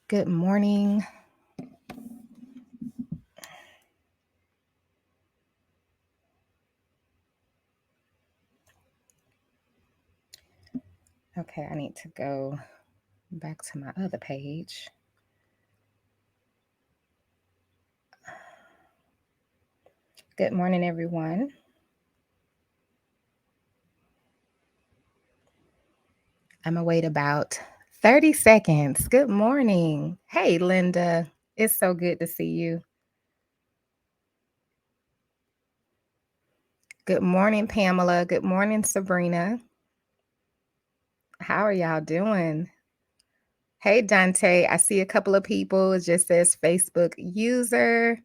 Good morning. Okay, I need to go back to my other page. Good morning, everyone. I'm going to wait about 30 seconds. Good morning. Hey, Linda. It's so good to see you. Good morning, Pamela. Good morning, Sabrina. How are y'all doing? Hey, Dante. I see a couple of people. It just says Facebook user.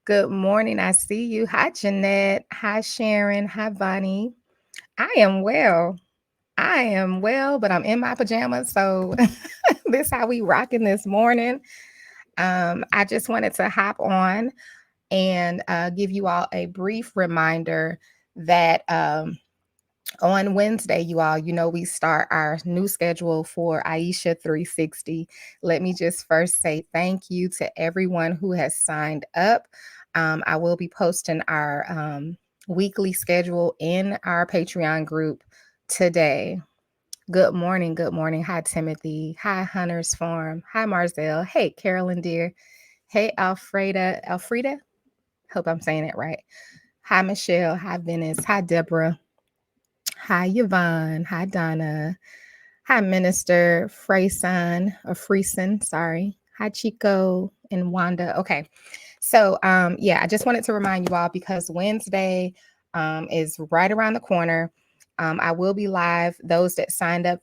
Good morning. I see you. Hi, Jeanette. Hi, Sharon. Hi, Bonnie. I am well. I am well, but I'm in my pajamas. So this how we rocking this morning. I just wanted to hop on and give you all a brief reminder that on Wednesday, you all, we start our new schedule for Aisha 360. Let me just first say thank you to everyone who has signed up. I will be posting our weekly schedule in our Patreon group today. Good morning. Good morning. Hi, Timothy. Hi, Hunter's Farm. Hi, Marzelle. Hey, Carolyn, dear. Hey, Alfreda. Alfreda? Hope I'm saying it right. Hi, Michelle. Hi, Venice. Hi, Deborah. Hi, Yvonne. Hi, Donna. Hi, Minister Freyson or Freeson. Sorry. Hi, Chico and Wanda. Okay. So, I just wanted to remind you all because Wednesday is right around the corner. I will be live. Those that signed up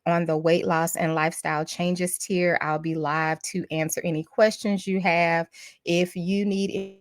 on the weight loss and lifestyle changes tier, I'll be live to answer any questions you have. If you need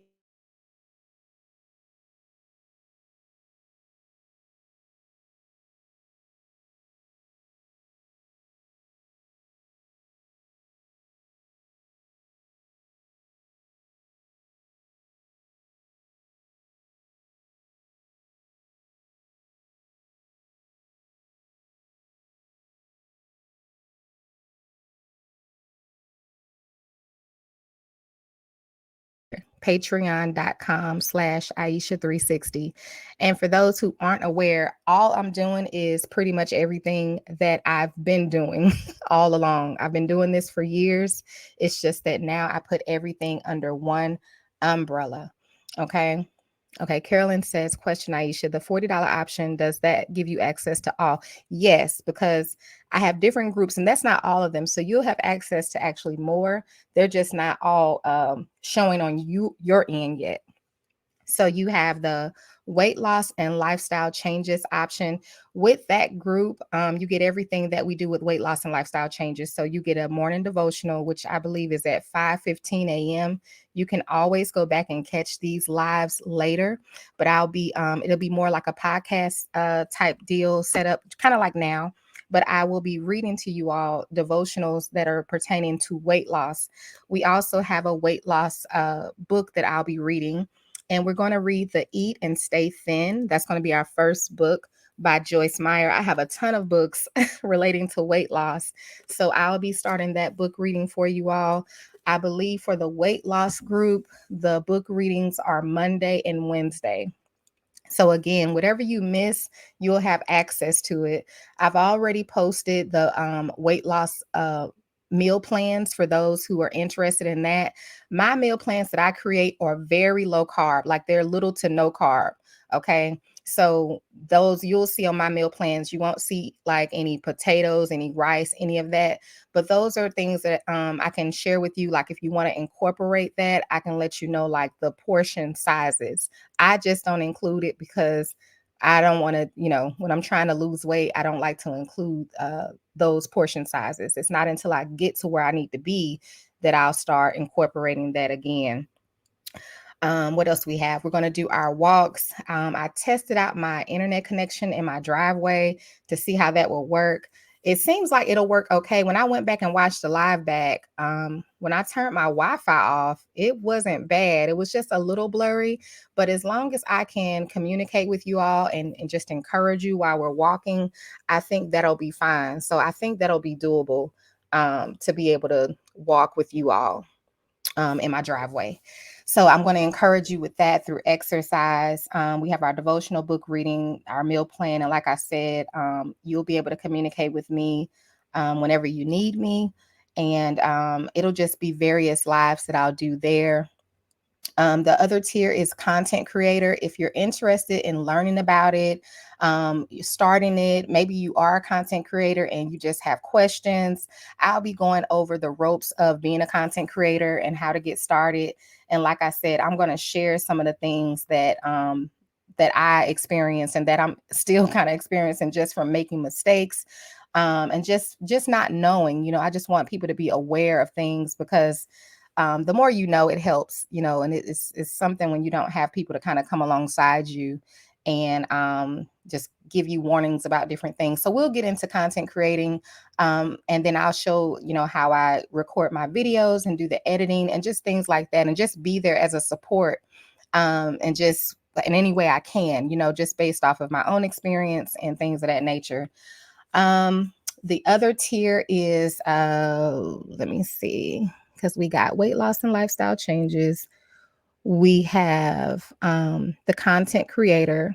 patreon.com/Aisha360. And for those who aren't aware, all I'm doing is pretty much everything that I've been doing all along. I've been doing this for years. It's just that now I put everything under one umbrella. Okay. Okay, Carolyn says, question Aisha, the $40 option, does that give you access to all? Yes, because I have different groups and that's not all of them. So you'll have access to actually more. They're just not all showing on your end yet. So you have the weight loss and lifestyle changes option. With that group, you get everything that we do with weight loss and lifestyle changes. So you get a morning devotional, which I believe is at 5:15 a.m. You can always go back and catch these lives later, but it'll be more like a podcast type deal set up, kind of like now. But I will be reading to you all devotionals that are pertaining to weight loss. We also have a weight loss book that I'll be reading, and we're going to read the Eat and Stay Thin. That's going to be our first book by Joyce Meyer. I have a ton of books relating to weight loss. So I'll be starting that book reading for you all. I believe for the weight loss group, the book readings are Monday and Wednesday. So again, whatever you miss, you'll have access to it. I've already posted the weight loss meal plans for those who are interested in that. My meal plans that I create are very low carb, like they're little to no carb. Okay. So those you'll see on my meal plans, you won't see like any potatoes, any rice, any of that. But those are things that I can share with you. Like if you want to incorporate that, I can let you know like the portion sizes. I just don't include it because I don't want to, when I'm trying to lose weight, I don't like to include those portion sizes. It's not until I get to where I need to be that I'll start incorporating that again. What else we have? We're going to do our walks. I tested out my internet connection in my driveway to see how that will work. It seems like it'll work okay. When I went back and watched the live back, when I turned my Wi-Fi off, it wasn't bad. It was just a little blurry, but as long as I can communicate with you all and just encourage you while we're walking, I think that'll be fine. So I think that'll be doable to be able to walk with you all in my driveway. So I'm going to encourage you with that through exercise. We have our devotional book reading, our meal plan. And like I said, you'll be able to communicate with me whenever you need me. And it'll just be various lives that I'll do there. The other tier is content creator. If you're interested in learning about it, starting it, maybe you are a content creator and you just have questions, I'll be going over the ropes of being a content creator and how to get started. And like I said, I'm going to share some of the things that I experienced and that I'm still kind of experiencing just from making mistakes. And just not knowing, I just want people to be aware of things because the more you know, it helps, and it's something when you don't have people to kind of come alongside you and just give you warnings about different things. So we'll get into content creating, and then I'll show, how I record my videos and do the editing and just things like that, and just be there as a support, and just in any way I can, just based off of my own experience and things of that nature. The other tier is, let me see, because we got weight loss and lifestyle changes. We have the content creator.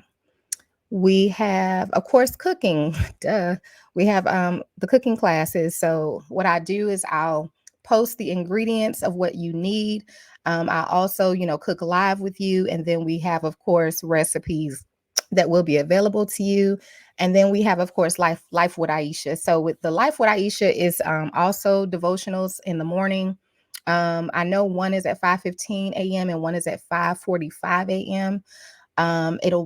We have, of course, cooking. Duh. We have the cooking classes. So what I do is I'll post the ingredients of what you need. I also, cook live with you. And then we have, of course, recipes that will be available to you. And then we have, of course, Life with Aisha. So with the Life with Aisha is also devotionals in the morning. I know one is at 5:15 a.m. and one is at 5:45 a.m.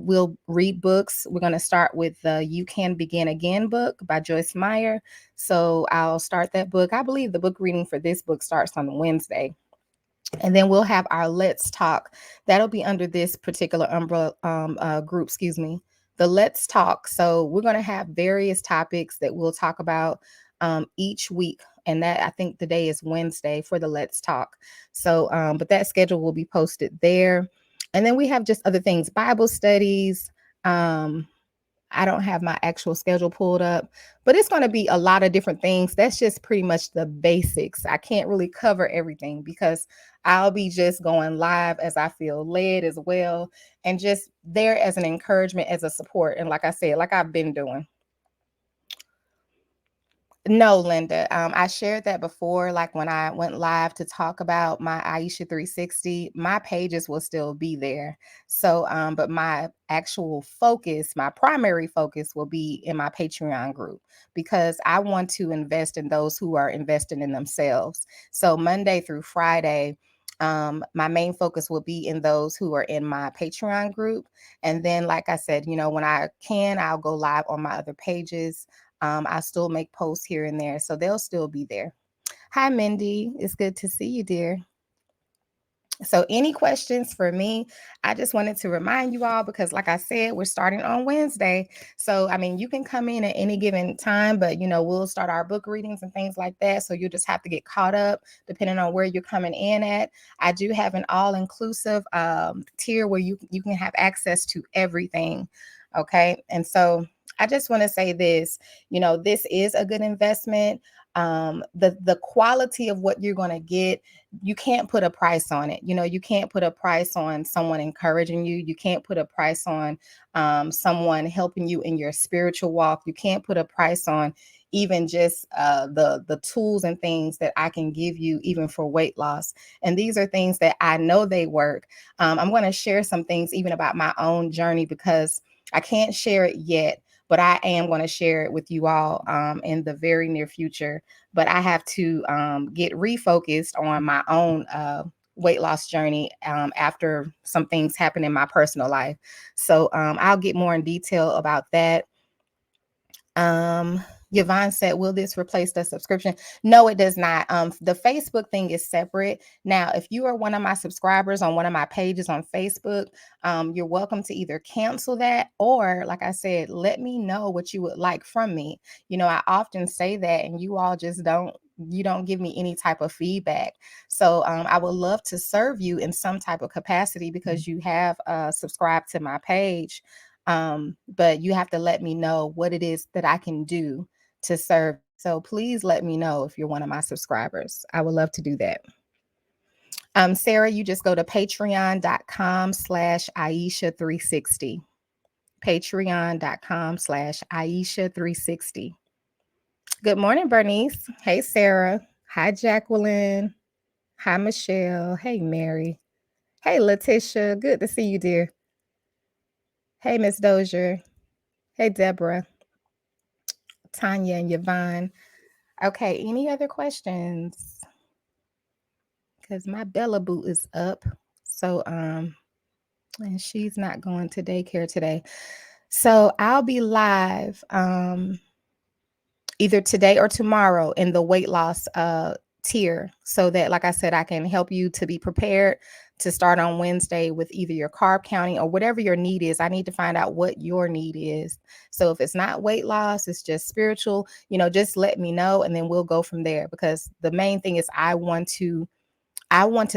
We'll read books. We're going to start with the You Can Begin Again book by Joyce Meyer. So I'll start that book. I believe the book reading for this book starts on Wednesday. And then we'll have our Let's Talk. That'll be under this particular umbrella group, excuse me, the Let's Talk. So we're going to have various topics that we'll talk about each week. And that, I think the day is Wednesday for the Let's Talk. So, but that schedule will be posted there. And then we have just other things, Bible studies. I don't have my actual schedule pulled up, but it's going to be a lot of different things. That's just pretty much the basics. I can't really cover everything because I'll be just going live as I feel led as well, and just there as an encouragement, as a support. And like I said, like I've been doing. No, Linda. I shared that before, like when I went live to talk about my Aisha 360, my pages will still be there. So, but my actual focus, my primary focus will be in my Patreon group because I want to invest in those who are investing in themselves. So Monday through Friday, my main focus will be in those who are in my Patreon group. And then, like I said, when I can, I'll go live on my other pages. I still make posts here and there, so they'll still be there. Hi, Mindy. It's good to see you, dear. So, any questions for me? I just wanted to remind you all because, like I said, we're starting on Wednesday. So, I mean, you can come in at any given time, but we'll start our book readings and things like that. So, you'll just have to get caught up depending on where you're coming in at. I do have an all-inclusive tier where you can have access to everything. Okay, and so I just want to say this. This is a good investment. The quality of what you're going to get, you can't put a price on it. You can't put a price on someone encouraging you. You can't put a price on someone helping you in your spiritual walk. You can't put a price on even just the tools and things that I can give you, even for weight loss. And these are things that I know they work. I'm going to share some things even about my own journey because I can't share it yet, but I am going to share it with you all in the very near future. But I have to get refocused on my own weight loss journey after some things happen in my personal life. So I'll get more in detail about that. Yvonne said, will this replace the subscription? No, it does not. The Facebook thing is separate. Now, if you are one of my subscribers on one of my pages on Facebook, you're welcome to either cancel that or, like I said, let me know what you would like from me. I often say that and you all just don't give me any type of feedback. So I would love to serve you in some type of capacity because you have subscribed to my page. But you have to let me know what it is that I can do to serve So please let me know if you're one of my subscribers. I would love to do that. Sarah, you just go to patreon.com/Aisha360. Patreon.com/Aisha360. Good morning, Bernice. Hey, Sarah. Hi, Jacqueline. Hi, Michelle. Hey, Mary. Hey, Letitia. Good to see you, dear. Hey, Miss Dozier. Hey, Deborah. Tanya and Yvonne. Okay, any other questions? Because my Bella Boo is up. So, and she's not going to daycare today. So I'll be live either today or tomorrow in the weight loss tier, so that, like I said, I can help you to be prepared to start on Wednesday with either your carb counting or whatever your need is. I need to find out what your need is. So if it's not weight loss, it's just spiritual, just let me know, and then we'll go from there, because the main thing is I want to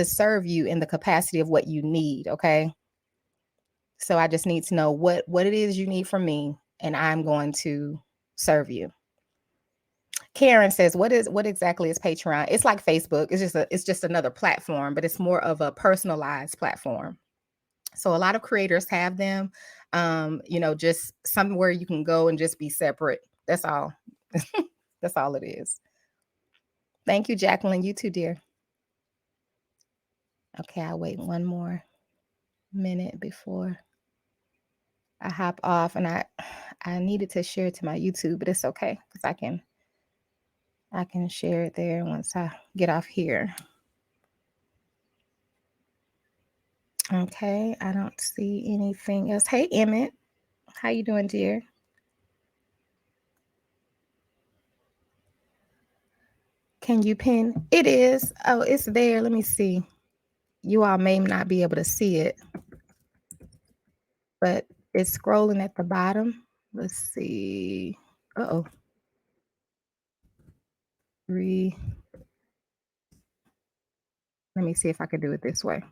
serve you in the capacity of what you need. Okay. So I just need to know what it is you need from me, and I'm going to serve you. Karen says, what exactly is Patreon? It's like Facebook. It's just another platform, but it's more of a personalized platform. So a lot of creators have them, just somewhere you can go and just be separate. That's all. That's all it is. Thank you, Jacqueline. You too, dear. Okay, I'll wait one more minute before I hop off, and I needed to share it to my YouTube, but it's okay because I can share it there once I get off here. Okay, I don't see anything else. Hey, Emmett, how you doing, dear? Can you pin? It is. Oh, it's there. Let me see. You all may not be able to see it, but it's scrolling at the bottom. Let's see. Uh-oh. Let me see if I can do it this way.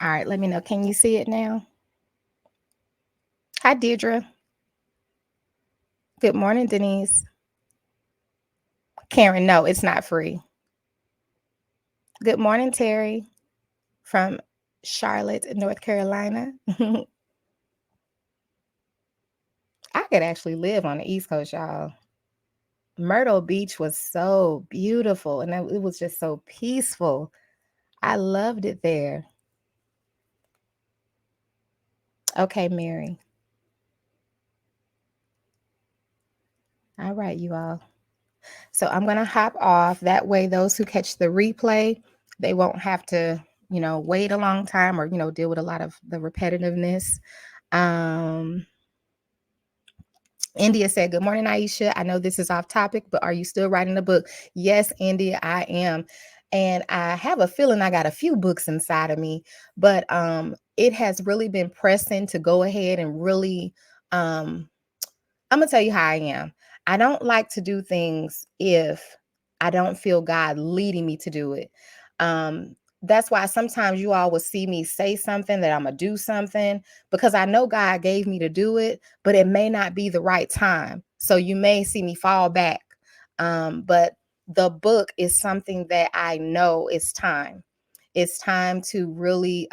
All right, let me know. Can you see it now? Hi, Deirdre. Good morning, Denise. Karen, no, it's not free. Good morning, Terry from Charlotte, North Carolina. I could actually live on the East Coast, y'all. Myrtle Beach was so beautiful, and it was just so peaceful. I loved it there. Okay, Mary. All right, you all. So I'm going to hop off. That way, those who catch the replay, they won't have to, wait a long time or, deal with a lot of the repetitiveness. India said, good morning, Aisha. I know this is off topic, but are you still writing a book? Yes, India, I am. And I have a feeling I got a few books inside of me, but it has really been pressing to go ahead and really I'm gonna tell you how I am. I don't like to do things if I don't feel God leading me to do it. That's why sometimes you all will see me say something that I'm gonna do something, because I know God gave me to do it, but it may not be the right time. So you may see me fall back. But the book is something that I know it's time. It's time to really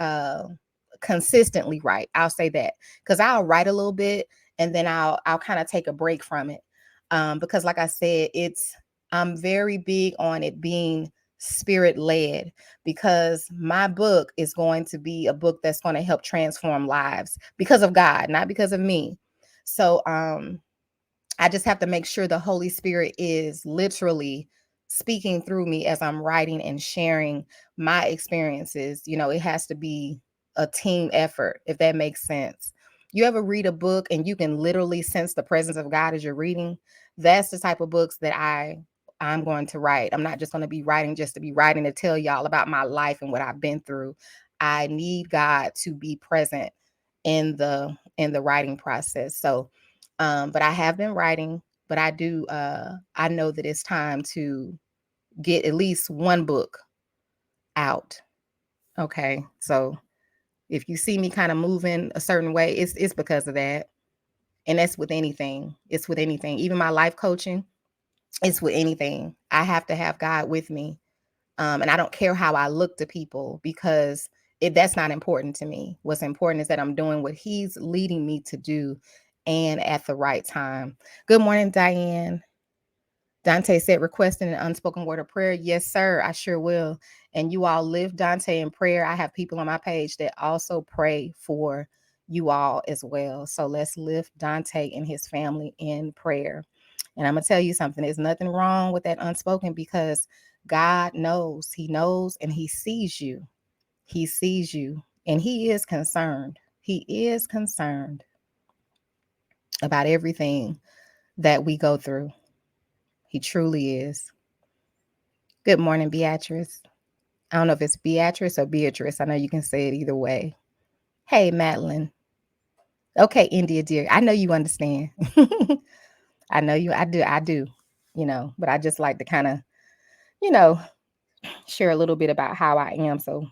consistently write. I'll say that, because I'll write a little bit and then I'll kind of take a break from it, because like I said, I'm very big on it being spirit led, because my book is going to be a book that's going to help transform lives because of God, not because of me. So I just have to make sure the Holy Spirit is literally speaking through me as I'm writing and sharing my experiences. It has to be a team effort, if that makes sense. You ever read a book and you can literally sense the presence of God as you're reading? That's the type of books that I'm going to write. I'm not just going to be writing just to be writing to tell y'all about my life and what I've been through. I need God to be present in the writing process. So but I have been writing, but I know that it's time to get at least one book out. Okay. So if you see me kind of moving a certain way, it's because of that. And that's with anything. It's with anything, even my life coaching. It's with anything. I have to have God with me. And I don't care how I look to people, because that's not important to me. What's important is that I'm doing what he's leading me to do, and at the right time. Good morning, Diane. Dante said, requesting an unspoken word of prayer. Yes, sir, I sure will. And you all lift Dante in prayer. I have people on my page that also pray for you all as well. So let's lift Dante and his family in prayer. And I'm going to tell you something. There's nothing wrong with that unspoken, because God knows. He knows, and he sees you. He sees you, and he is concerned. He is concerned about everything that we go through. He truly is. Good morning, Beatrice. I don't know if it's Beatrice or Beatrice. I know you can say it either way. Hey, Madeline. Okay, India dear. I know you understand. I know you. I do. But I just like to kind of, you know, share a little bit about how I am. So.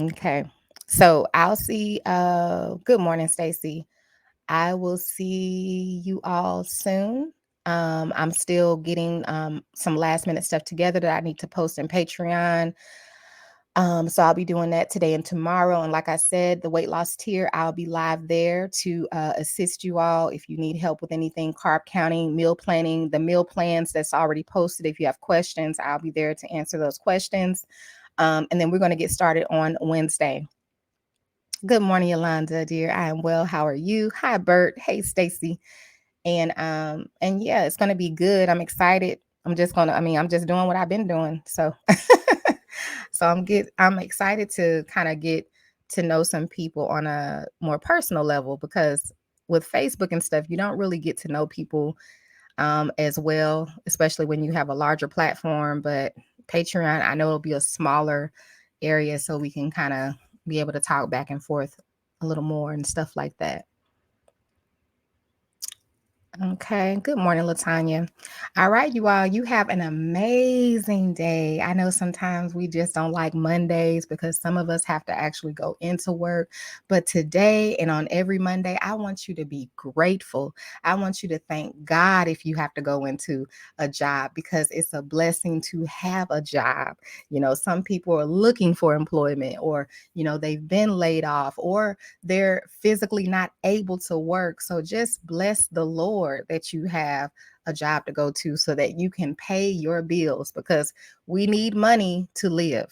Okay. So I'll see. Good morning, Stacy. I will see you all soon. I'm still getting some last minute stuff together that I need to post in Patreon. So I'll be doing that today and tomorrow. And like I said, the weight loss tier, I'll be live there to assist you all if you need help with anything, carb counting, meal planning, the meal plans that's already posted. If you have questions, I'll be there to answer those questions. And then we're going to get started on Wednesday. Good morning, Yolanda, dear. I am well. How are you? Hi, Bert. Hey, Stacy. And yeah, it's gonna be good. I'm excited. I'm just doing what I've been doing. So I'm excited to kind of get to know some people on a more personal level, because with Facebook and stuff, you don't really get to know people as well, especially when you have a larger platform. But Patreon, I know it'll be a smaller area, so we can kind of be able to talk back and forth a little more and stuff like that. Okay. Good morning, Latanya. All right, you all, you have an amazing day. I know sometimes we just don't like Mondays because some of us have to actually go into work. But today and on every Monday, I want you to be grateful. I want you to thank God if you have to go into a job, because it's a blessing to have a job. Some people are looking for employment, or, they've been laid off, or they're physically not able to work. So just bless the Lord that you have a job to go to so that you can pay your bills, because we need money to live.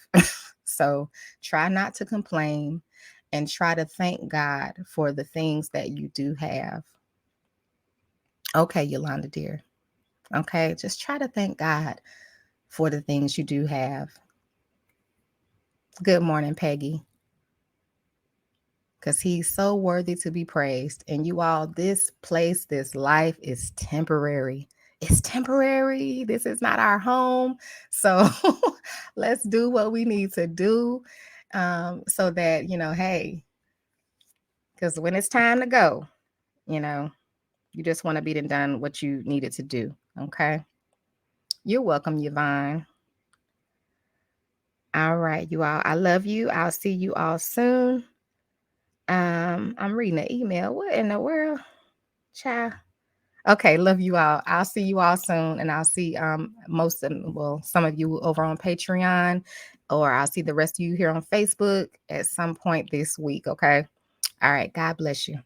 So try not to complain, and try to thank God for the things that you do have. Okay, Yolanda dear. Okay, just try to thank God for the things you do have. Good morning, Peggy. Because he's so worthy to be praised. And you all, this place, this life is temporary. It's temporary. This is not our home. So let's do what we need to do, so that, hey, because when it's time to go, you just want to be done what you needed to do. Okay. You're welcome, Yvonne. All right, you all. I love you. I'll see you all soon. I'm reading an email. What in the world? Child. Okay, love you all. I'll see you all soon, and I'll see some of you over on Patreon, or I'll see the rest of you here on Facebook at some point this week. Okay. All right. God bless you.